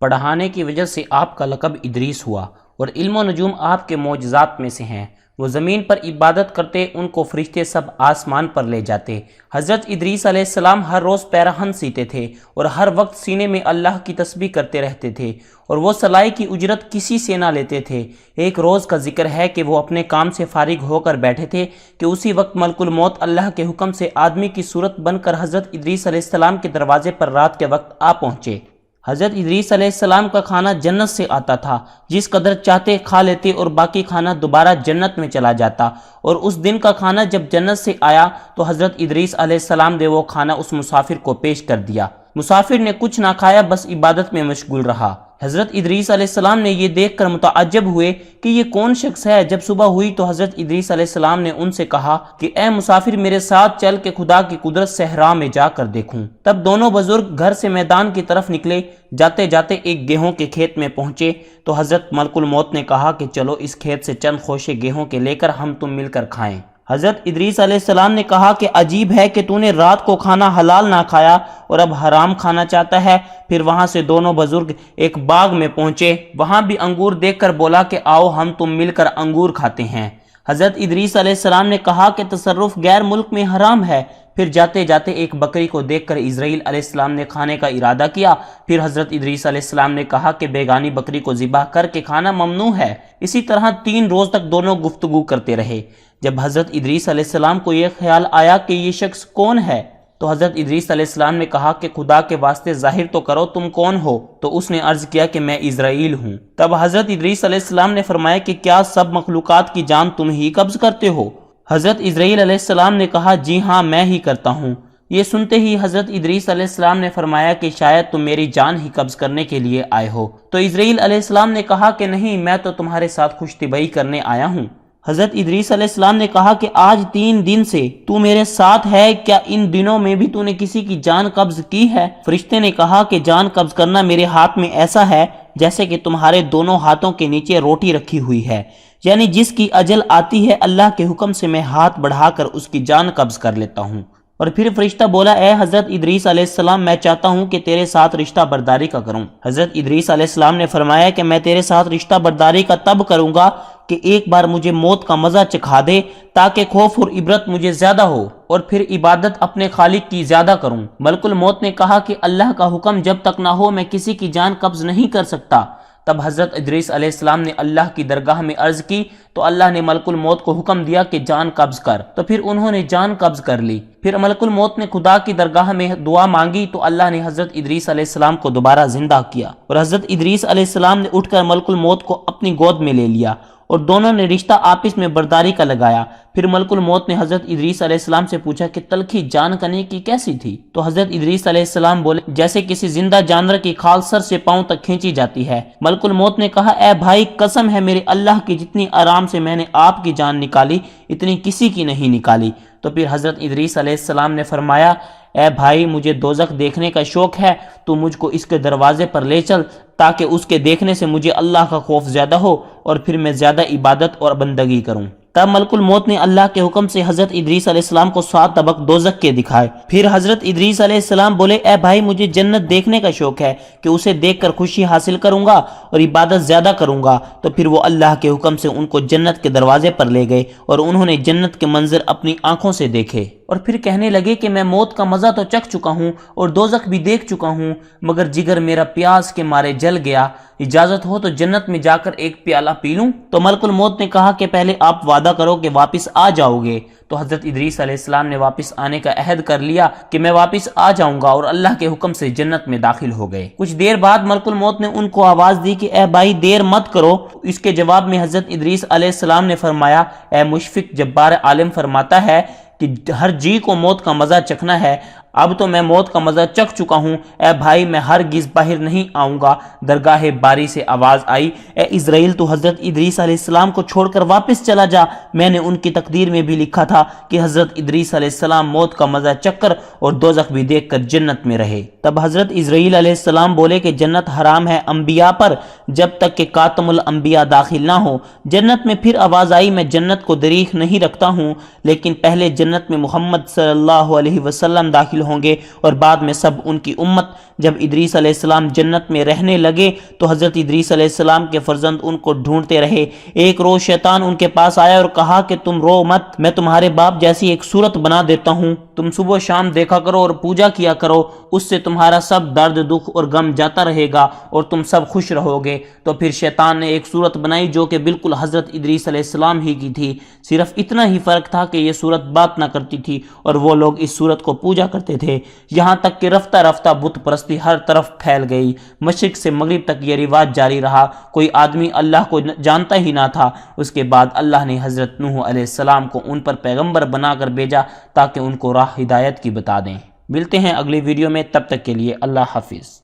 پڑھانے کی وجہ سے آپ کا لقب ادریس ہوا، اور علم و نجوم آپ کے معجزات میں سے ہیں۔ وہ زمین پر عبادت کرتے، ان کو فرشتے سب آسمان پر لے جاتے۔ حضرت ادریس علیہ السلام ہر روز پیراہن سیتے تھے اور ہر وقت سینے میں اللہ کی تسبیح کرتے رہتے تھے، اور وہ سلائی کی اجرت کسی سے نہ لیتے تھے۔ ایک روز کا ذکر ہے کہ وہ اپنے کام سے فارغ ہو کر بیٹھے تھے کہ اسی وقت ملک الموت اللہ کے حکم سے آدمی کی صورت بن کر حضرت ادریس علیہ السلام کے دروازے پر رات کے وقت آ پہنچے۔ حضرت ادریس علیہ السلام کا کھانا جنت سے آتا تھا، جس قدر چاہتے کھا لیتے اور باقی کھانا دوبارہ جنت میں چلا جاتا، اور اس دن کا کھانا جب جنت سے آیا تو حضرت ادریس علیہ السلام نے وہ کھانا اس مسافر کو پیش کر دیا۔ مسافر نے کچھ نہ کھایا، بس عبادت میں مشغول رہا۔ حضرت ادریس علیہ السلام نے یہ دیکھ کر متعجب ہوئے کہ یہ کون شخص ہے۔ جب صبح ہوئی تو حضرت ادریس علیہ السلام نے ان سے کہا کہ اے مسافر، میرے ساتھ چل کے خدا کی قدرت صحرا میں جا کر دیکھوں۔ تب دونوں بزرگ گھر سے میدان کی طرف نکلے۔ جاتے جاتے ایک گیہوں کے کھیت میں پہنچے تو حضرت ملک الموت نے کہا کہ چلو اس کھیت سے چند خوشے گیہوں کے لے کر ہم تم مل کر کھائیں۔ حضرت ادریس علیہ السلام نے کہا کہ عجیب ہے کہ تو نے رات کو کھانا حلال نہ کھایا اور اب حرام کھانا چاہتا ہے۔ پھر وہاں سے دونوں بزرگ ایک باغ میں پہنچے، وہاں بھی انگور دیکھ کر بولا کہ آؤ ہم تم مل کر انگور کھاتے ہیں۔ حضرت ادریس علیہ السلام نے کہا کہ تصرف غیر ملک میں حرام ہے۔ پھر جاتے جاتے ایک بکری کو دیکھ کر اسرائیل علیہ السلام نے کھانے کا ارادہ کیا۔ پھر حضرت ادریس علیہ السلام نے کہا کہ بیگانی بکری کو ذبح کر کے کھانا ممنوع ہے۔ اسی طرح 3 روز تک دونوں گفتگو کرتے رہے۔ جب حضرت ادریس علیہ السلام کو یہ خیال آیا کہ یہ شخص کون ہے تو حضرت ادریس علیہ السلام نے کہا کہ خدا کے واسطے ظاہر تو کرو تم کون ہو۔ تو اس نے عرض کیا کہ میں اسرائیل ہوں۔ تب حضرت ادریس علیہ السلام نے فرمایا کہ کیا سب مخلوقات کی جان تم ہی قبض کرتے ہو؟ حضرت اسرائیل علیہ السلام نے کہا جی ہاں میں ہی کرتا ہوں۔ یہ سنتے ہی حضرت ادریس علیہ السلام نے فرمایا کہ شاید تم میری جان ہی قبض کرنے کے لیے آئے ہو۔ تو اسرائیل علیہ السلام نے کہا کہ نہیں، میں تو تمہارے ساتھ خوش طبعی کرنے آیا ہوں۔ حضرت ادریس علیہ السلام نے کہا کہ آج 3 دن سے تو میرے ساتھ ہے، کیا ان دنوں میں بھی تو نے کسی کی جان قبض کی ہے؟ فرشتے نے کہا کہ جان قبض کرنا میرے ہاتھ میں ایسا ہے جیسے کہ تمہارے دونوں ہاتھوں کے نیچے روٹی رکھی ہوئی ہے، یعنی جس کی اجل آتی ہے اللہ کے حکم سے میں ہاتھ بڑھا کر اس کی جان قبض کر لیتا ہوں۔ اور پھر فرشتہ بولا اے حضرت ادریس علیہ السلام، میں چاہتا ہوں کہ تیرے ساتھ رشتہ برداری کا کروں۔ حضرت ادریس علیہ السلام نے فرمایا کہ میں تیرے ساتھ رشتہ برداری کا تب کروں گا کہ ایک بار مجھے موت کا مزہ چکھا دے تاکہ خوف اور عبرت مجھے زیادہ ہو، اور پھر عبادت اپنے خالق کی زیادہ کروں۔ ملک الموت نے کہا کہ اللہ کا حکم جب تک نہ ہو میں کسی کی جان قبض نہیں کر سکتا۔ تب حضرت ادریس علیہ السلام نے اللہ کی درگاہ میں عرض کی تو اللہ نے ملک الموت کو حکم دیا کہ جان قبض کر، تو پھر انہوں نے جان قبض کر لی۔ پھر ملک الموت نے خدا کی درگاہ میں دعا مانگی تو اللہ نے حضرت ادریس علیہ السلام کو دوبارہ زندہ کیا، اور حضرت ادریس علیہ السلام نے اٹھ کر ملک الموت کو اپنی گود میں لے لیا اور دونوں نے رشتہ آپس میں برداری کا لگایا۔ پھر ملک الموت نے حضرت ادریس علیہ السلام سے پوچھا کہ تلخی جان کنے کی کیسی تھی؟ تو حضرت ادریس علیہ السلام بولے جیسے کسی زندہ جانور کی کھال سر سے پاؤں تک کھینچی جاتی ہے۔ ملک الموت نے کہا اے بھائی، قسم ہے میرے اللہ کی، جتنی آرام سے میں نے آپ کی جان نکالی اتنی کسی کی نہیں نکالی۔ تو پھر حضرت ادریس علیہ السلام نے فرمایا اے بھائی، مجھے دوزخ دیکھنے کا شوق ہے، تو مجھ کو اس کے دروازے پر لے چل تاکہ اس کے دیکھنے سے مجھے اللہ کا خوف زیادہ ہو اور پھر میں زیادہ عبادت اور بندگی کروں۔ تب ملک الموت نے اللہ کے حکم سے حضرت ادریس علیہ السلام کو 7 طبق دوزخ کے دکھائے۔ پھر حضرت ادریس علیہ السلام بولے اے بھائی، مجھے جنت دیکھنے کا شوق ہے کہ اسے دیکھ کر خوشی حاصل کروں گا اور عبادت زیادہ کروں گا۔ تو پھر وہ اللہ کے حکم سے ان کو جنت کے دروازے پر لے گئے اور انہوں نے جنت کے منظر اپنی آنکھوں سے دیکھے، اور پھر کہنے لگے کہ میں موت کا مزہ تو چکھ چکا ہوں اور دوزخ بھی دیکھ چکا ہوں، مگر جگر میرا پیاس کے مارے جل گیا، اجازت ہو تو جنت میں جا کر ایک پیالہ پی لوں؟ تو ملک الموت نے کہا کہ پہلے آپ وعدہ کرو کہ واپس آ جاؤ گے۔ تو حضرت ادریس علیہ السلام نے واپس آنے کا عہد کر لیا کہ میں واپس آ جاؤں گا، اور اللہ کے حکم سے جنت میں داخل ہو گئے۔ کچھ دیر بعد ملک الموت نے ان کو آواز دی کہ اے بھائی دیر مت کرو۔ اس کے جواب میں حضرت ادریس علیہ السلام نے فرمایا اے مشفق جبار عالم فرماتا ہے کہ ہر جی کو موت کا مزہ چکھنا ہے، اب تو میں موت کا مزہ چکھ چکا ہوں، اے بھائی میں ہرگز باہر نہیں آؤں گا۔ درگاہ باری سے آواز آئی اے اسرائیل، تو حضرت ادریس علیہ السلام کو چھوڑ کر واپس چلا جا، میں نے ان کی تقدیر میں بھی لکھا تھا کہ حضرت ادریس علیہ السلام موت کا مزہ چکھ کر اور دوزخ بھی دیکھ کر جنت میں رہے۔ تب حضرت اسرائیل علیہ السلام بولے کہ جنت حرام ہے انبیاء پر جب تک کہ خاتم الانبیاء داخل نہ ہو۔ جنت میں پھر آواز آئی میں جنت کو دریغ نہیں رکھتا ہوں، لیکن پہلے جنت میں محمد صلی اللہ علیہ وسلم داخل ہوں گے، اور بعد میں سب ان کی امت جب ادریس علیہ السلام جنت میں رہنے لگے تو حضرت ادریس علیہ السلام کے فرزند ان کو ڈھونڈتے رہے۔ ایک روز شیطان ان کے پاس آیا اور کہا کہ تم رو مت، میں تمہارے باپ جیسی ایک صورت بنا دیتا ہوں، تم صبح و شام دیکھا کرو اور پوجا کیا کرو، اس سے تمہارا سب درد دکھ اور غم جاتا رہے گا اور تم سب خوش رہو گے۔ تو پھر شیطان نے ایک صورت بنائی جو کہ بالکل حضرت ادریس علیہ السلام ہی کی تھی، صرف اتنا ہی فرق تھا کہ یہ صورت بات نہ کرتی تھی اور وہ لوگ اس صورت کو پوجا کرتے تھے، یہاں تک کہ رفتہ رفتہ بت پرستی ہر طرف پھیل گئی۔ مشرق سے مغرب تک یہ رواج جاری رہا، کوئی آدمی اللہ کو جانتا ہی نہ تھا۔ اس کے بعد اللہ نے حضرت نوح علیہ السلام کو ان پر پیغمبر بنا کر بھیجا تاکہ ان کو راہ ہدایت کی بتا دیں۔ ملتے ہیں اگلی ویڈیو میں، تب تک کے لیے اللہ حافظ۔